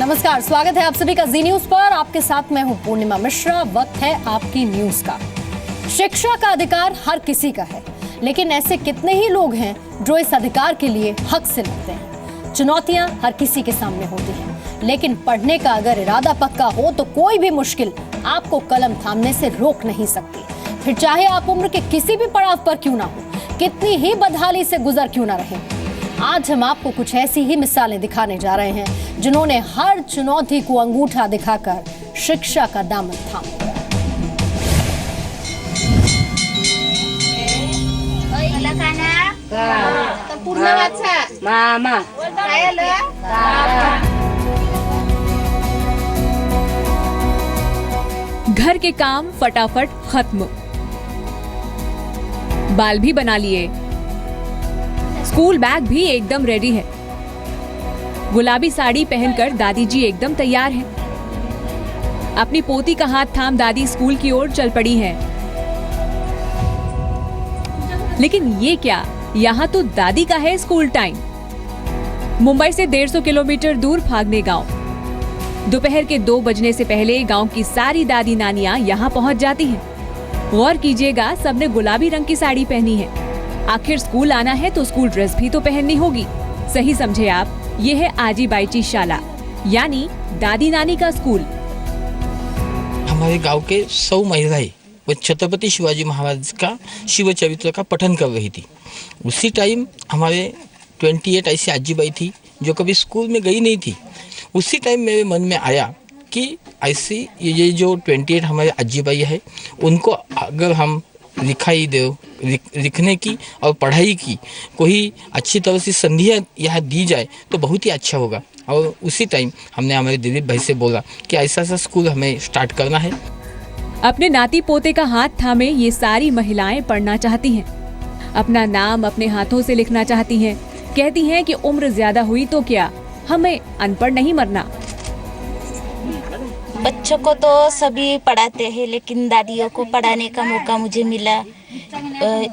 नमस्कार, स्वागत है आप सभी का जी न्यूज पर। आपके साथ मैं हूं पूर्णिमा मिश्रा। वक्त है आपकी न्यूज का। शिक्षा का अधिकार हर किसी का है, लेकिन ऐसे कितने ही लोग हैं जो इस अधिकार के लिए हक से लड़ते हैं। चुनौतियां हर किसी के सामने होती हैं, लेकिन पढ़ने का अगर इरादा पक्का हो तो कोई भी मुश्किल आपको कलम थामने से रोक नहीं सकती। फिर चाहे आप उम्र के किसी भी पड़ाव पर क्यों ना हो, कितनी ही बदहाली से गुजर क्यों ना रहे। आज हम आपको कुछ ऐसी ही मिसालें दिखाने जा रहे हैं जिन्होंने हर चुनौती को अंगूठा दिखाकर शिक्षा का दामन थामा। घर के काम फटाफट खत्म, बाल भी बना लिए, स्कूल बैग भी एकदम रेडी है, गुलाबी साड़ी पहनकर दादी जी एकदम तैयार हैं। अपनी पोती का हाथ थाम दादी स्कूल की ओर चल पड़ी हैं। लेकिन ये क्या, यहाँ तो दादी का है स्कूल टाइम। मुंबई से 150 किलोमीटर दूर फागने गांव। दोपहर के 2 बजने से पहले गांव की सारी दादी नानियां यहाँ पहुंच जाती हैं। गौर कीजिएगा, सबने गुलाबी रंग की साड़ी पहनी है। आखिर स्कूल आना है तो स्कूल ड्रेस भी तो पहननी होगी। सही समझे आप, ये है आजीबाईची शाला, यानी दादी नानी का स्कूल। हमारे गांव के 100 महिलाएं वो छत्रपति शिवाजी महाराज का शिव चरित्र का पठन कर रही थी। उसी टाइम हमारे 28 ऐसी आजीबाई थी जो कभी स्कूल में गई नहीं थी। उसी टाइम मेरे मन में आया कि ऐसी ये जो 28 हमारे आजीबाई है, उनको अगर हम लिखने की और पढ़ाई की कोई अच्छी तरह से संधियाँ यहाँ दी जाए तो बहुत ही अच्छा होगा। और उसी टाइम हमने हमारे दिलीप भाई से बोला कि ऐसा सा स्कूल हमें स्टार्ट करना है। अपने नाती पोते का हाथ थामे ये सारी महिलाएं पढ़ना चाहती हैं, अपना नाम अपने हाथों से लिखना चाहती हैं। कहती हैं कि उम्र ज्यादा हुई तो क्या, हमें अनपढ़ नहीं मरना। बच्चों को तो सभी पढ़ाते हैं, लेकिन दादियों को पढ़ाने का मौका मुझे मिला।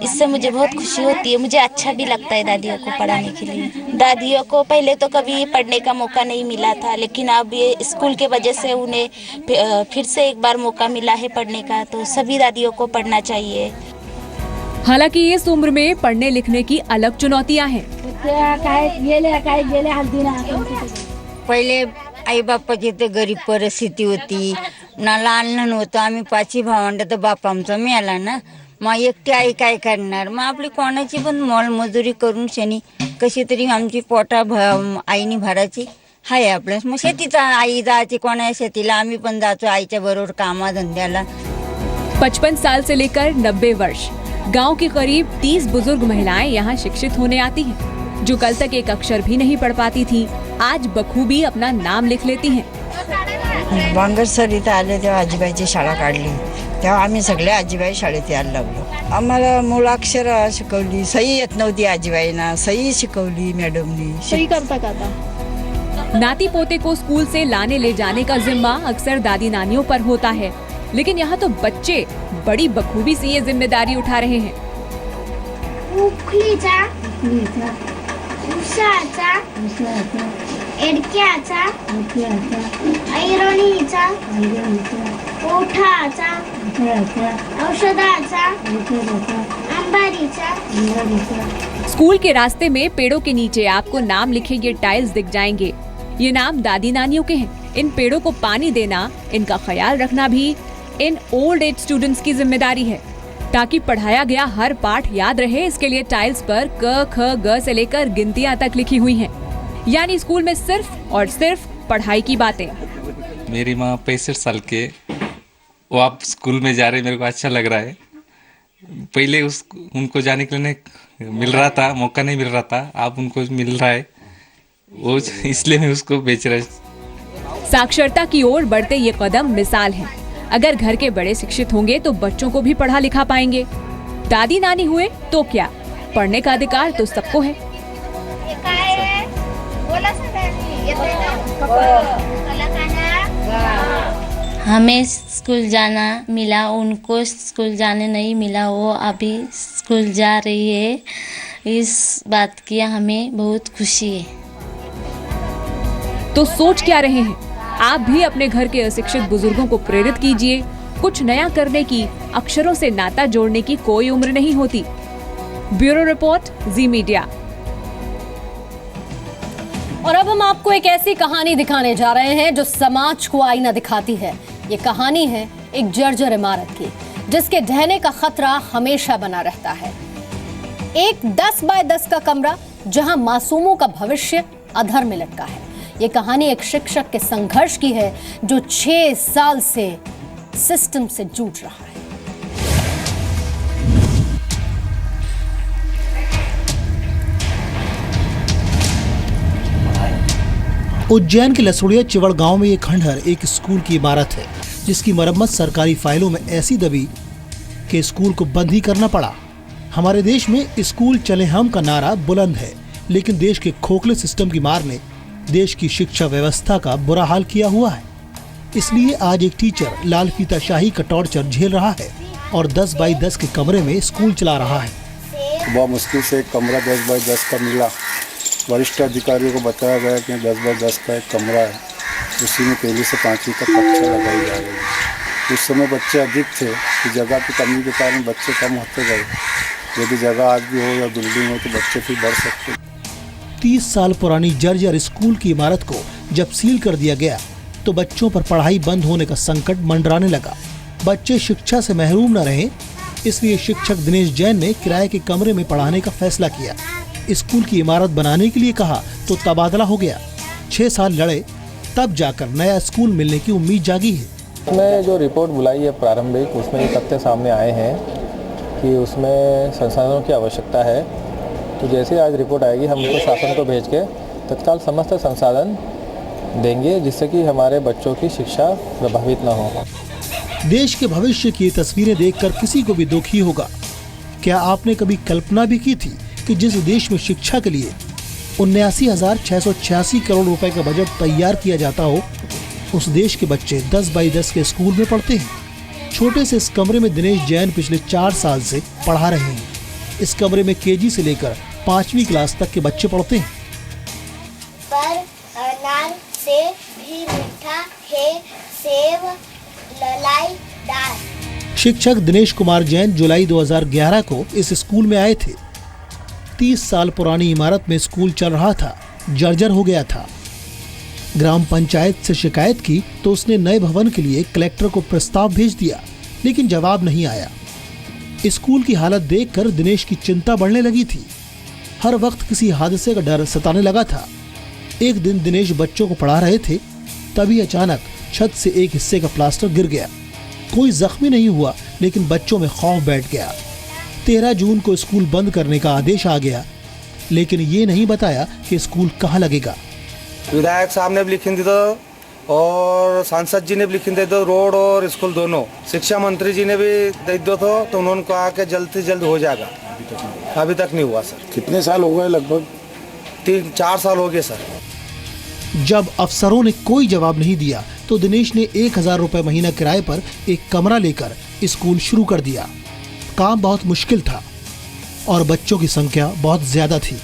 इससे मुझे बहुत खुशी होती है। मुझे अच्छा भी लगता है दादियों को पढ़ाने के लिए। दादियों को पहले तो कभी पढ़ने का मौका नहीं मिला था, लेकिन अब ये स्कूल के वजह से उन्हें फिर से एक बार मौका मिला है पढ़ने का। तो सभी दादियों को पढ़ना चाहिए। हालांकि इस उम्र में पढ़ने लिखने की अलग चुनौतियां हैं। पहिले आई बापाची तर गरीब परिस्थिती होती ना, लहान होतं आम्ही 5 भावंड, तर बाप आमचा मिळाला ना। मग एकटी आई काय करणार, मग आपली कोणाची पण मोलमजुरी करून शनी कशी तरी आमची पोटा आईनी भरायची हाय आपल्या। मग शेतीचा आई जायची कोणा शेतीला, आम्ही पण जायचो आईच्या बरोबर कामाधंद्याला। 55 साल से लेकर 90 वर्ष गांव की करीब 30 बुजुर्ग महिलाएं यहाँ शिक्षित होने आती हैं। जो कल तक एक अक्षर भी नहीं पढ़ पाती थी, आज बखूबी अपना नाम लिख लेती हैं। वांगर सर इथं आले तेव्हा आजीबाईची शाळा काढली, तेव्हा आम्ही सगळे आजीबाई शाळेत यायला लागलो। आम्हाला मूळाक्षर शिकवली, सही येत नव्हती आजीबाईंना, सही शिकवली मॅडमनी। सही करता का था? नाती पोते को स्कूल से लाने ले जाने का जिम्मा अक्सर दादी नानियों पर होता है, लेकिन यहाँ तो बच्चे बड़ी बखूबी से ये जिम्मेदारी उठा रहे हैं। उषाचा, एडक्याचा, ऐरोणीचा, ओठाचा, औषधाचा, अंबारीचा। स्कूल के रास्ते में पेड़ों के नीचे आपको नाम लिखे ये टाइल्स दिख जाएंगे। ये नाम दादी नानियों के हैं। इन पेड़ों को पानी देना, इनका ख्याल रखना भी इन ओल्ड एज स्टूडेंट्स की जिम्मेदारी है। ताकि पढ़ाया गया हर पाठ याद रहे, इसके लिए टाइल्स पर क ख ग से लेकर गिनतियां तक लिखी हुई हैं। यानी स्कूल में सिर्फ और सिर्फ पढ़ाई की बातें। मेरी माँ 65 साल के, वो आप स्कूल में जा रहे, मेरे को अच्छा लग रहा है। पहले उनको जाने के लिए मिल रहा था, मौका नहीं मिल रहा था, आप उनको मिल रहा है, वो इसलिए मैं उसको बेच रहा। साक्षरता की ओर बढ़ते ये कदम मिसाल है। अगर घर के बड़े शिक्षित होंगे तो बच्चों को भी पढ़ा लिखा पाएंगे। दादी नानी हुए तो क्या, पढ़ने का अधिकार तो सबको है। हमें स्कूल जाना मिला, उनको स्कूल जाने नहीं मिला। वो अभी स्कूल जा रही है, इस बात की हमें बहुत खुशी है। तो सोच क्या रहे हैं? आप भी अपने घर के अशिक्षित बुजुर्गों को प्रेरित कीजिए। कुछ नया करने की, अक्षरों से नाता जोड़ने की कोई उम्र नहीं होती। ब्यूरो रिपोर्ट, जी मीडिया। और अब हम आपको एक ऐसी कहानी दिखाने जा रहे हैं जो समाज को आईना दिखाती है। ये कहानी है एक जर्जर इमारत की, जिसके ढहने का खतरा हमेशा बना रहता है। एक 10 बाय 10 का कमरा जहां मासूमों का भविष्य अधर में लटका है। ये कहानी एक शिक्षक के संघर्ष की है जो 6 साल से सिस्टम से जूझ रहा है। उज्जैन के लसुड़िया चिवड़ गांव में ये खंडहर एक स्कूल की इमारत है, जिसकी मरम्मत सरकारी फाइलों में ऐसी दबी कि स्कूल को बंद ही करना पड़ा। हमारे देश में स्कूल चले हम का नारा बुलंद है, लेकिन देश के खोखले सिस्टम की मार ने देश की शिक्षा व्यवस्था का बुरा हाल किया हुआ है। इसलिए आज एक टीचर लाल फीताशाही का टॉर्चर झेल रहा है और 10 बाई 10 के कमरे में स्कूल चला रहा है। बहुत मुश्किल से एक कमरा 10 बाई 10 का मिला। वरिष्ठ अधिकारियों को बताया गया कि 10 बाई 10 का एक कमरा है, उसी में 1 से 5वीं तक कक्षा लगाई जा रही है। उस समय बच्चे अधिक थे कि जगह की कमी के कारण बच्चे कम होते गए। यदि जगह आज भी हो या बिल्डिंग हो तो बच्चे फिर बढ़ सकते। 30 साल पुरानी जर्जर स्कूल की इमारत को जब सील कर दिया गया तो बच्चों पर पढ़ाई बंद होने का संकट मंडराने लगा। बच्चे शिक्षा से महरूम न रहें, इसलिए शिक्षक दिनेश जैन ने किराए के कमरे में पढ़ाने का फैसला किया। स्कूल की इमारत बनाने के लिए कहा तो तबादला हो गया। 6 साल लड़े, तब जाकर नया स्कूल मिलने की उम्मीद जागी है। उसमें जो रिपोर्ट बुलाई है प्रारंभिक, उसमें ये तथ्य सामने आए हैं कि उसमें संसाधनों की आवश्यकता है। तो जैसे आज रिपोर्ट आएगी हम उसको शासन को भेज के तत्काल समस्त संसाधन देंगे, जिससे कि हमारे बच्चों की शिक्षा प्रभावित न हो। देश के भविष्य की तस्वीरें देखकर किसी को भी दुख ही होगा। क्या आपने कभी कल्पना भी की थी कि जिस देश में शिक्षा के लिए 79,686 करोड़ रुपए का बजट तैयार किया जाता हो, उस देश के बच्चे 10 बाई 10 के स्कूल में पढ़ते हैं। छोटे से इस कमरे में दिनेश जैन पिछले 4 साल से पढ़ा रहे हैं। इस कमरे में केजी से लेकर 5वीं क्लास तक के बच्चे पढ़ते हैं। पर अनार से भी मीठा है सेब ललाईदार। शिक्षक दिनेश कुमार जैन जुलाई 2011 को इस स्कूल में आए थे। 30 साल पुरानी इमारत में स्कूल चल रहा था, जर्जर हो गया था। ग्राम पंचायत से शिकायत की तो उसने नए भवन के लिए कलेक्टर को प्रस्ताव भेज दिया, लेकिन जवाब नहीं आया। स्कूल की हालत देखकर दिनेश की चिंता बढ़ने लगी थी। हर वक्त किसी हादसे का डर सताने लगा था। एक दिन दिनेश बच्चों को पढ़ा रहे थे, तभी अचानक छत से एक हिस्से का प्लास्टर गिर गया। कोई जख्मी नहीं हुआ, लेकिन बच्चों में खौफ बैठ गया। 13 जून को स्कूल बंद करने का आदेश आ गया, लेकिन ये नहीं बताया कि स्कूल कहाँ लगेगा। विधायक साहब ने भी लिखी थी तो और सांसद जी ने भी लिखी थी तो रोड और स्कूल दोनों। शिक्षा मंत्री जी ने भी दे दो तो उन्होंने कहा कि जल्द से जल्द हो जाएगा। अभी तक नहीं हुआ सर। कितने साल हो गए? लगभग 3-4 साल हो गए सर। जब अफसरों ने कोई जवाब नहीं दिया तो दिनेश ने 1,000 रुपए महीना किराए पर एक कमरा लेकर स्कूल शुरू कर दिया। काम बहुत मुश्किल था और बच्चों की संख्या बहुत ज्यादा थी,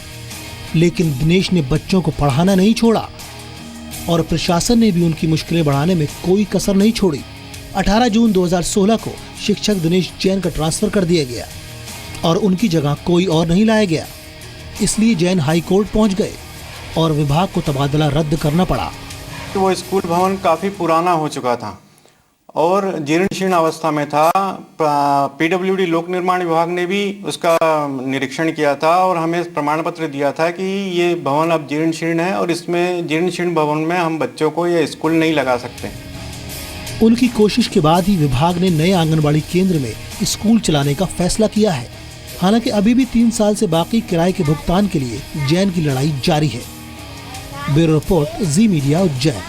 लेकिन दिनेश ने बच्चों को पढ़ाना नहीं छोड़ा और प्रशासन ने भी उनकी मुश्किलें बढ़ाने में कोई कसर नहीं छोड़ी। 18 जून 2016 को शिक्षक दिनेश जैन का ट्रांसफर कर दिया गया और उनकी जगह कोई और नहीं लाया गया। इसलिए जैन हाई कोर्ट पहुंच गए और विभाग को तबादला रद्द करना पड़ा। वो स्कूल भवन काफ़ी पुराना हो चुका था और जीर्ण शीर्ण अवस्था में था। पीडब्ल्यूडी लोक निर्माण विभाग ने भी उसका निरीक्षण किया था और हमें प्रमाण पत्र दिया था कि ये भवन अब जीर्ण शीर्ण है और इसमें जीर्ण शीर्ण भवन में हम बच्चों को ये स्कूल नहीं लगा सकते। उनकी कोशिश के बाद ही विभाग ने नए आंगनबाड़ी केंद्र में स्कूल चलाने का फैसला किया है। हालांकि अभी भी 3 साल से बाकी किराए के भुगतान के लिए जैन की लड़ाई जारी है। ब्यूरो रिपोर्ट, जी मीडिया, उज्जैन।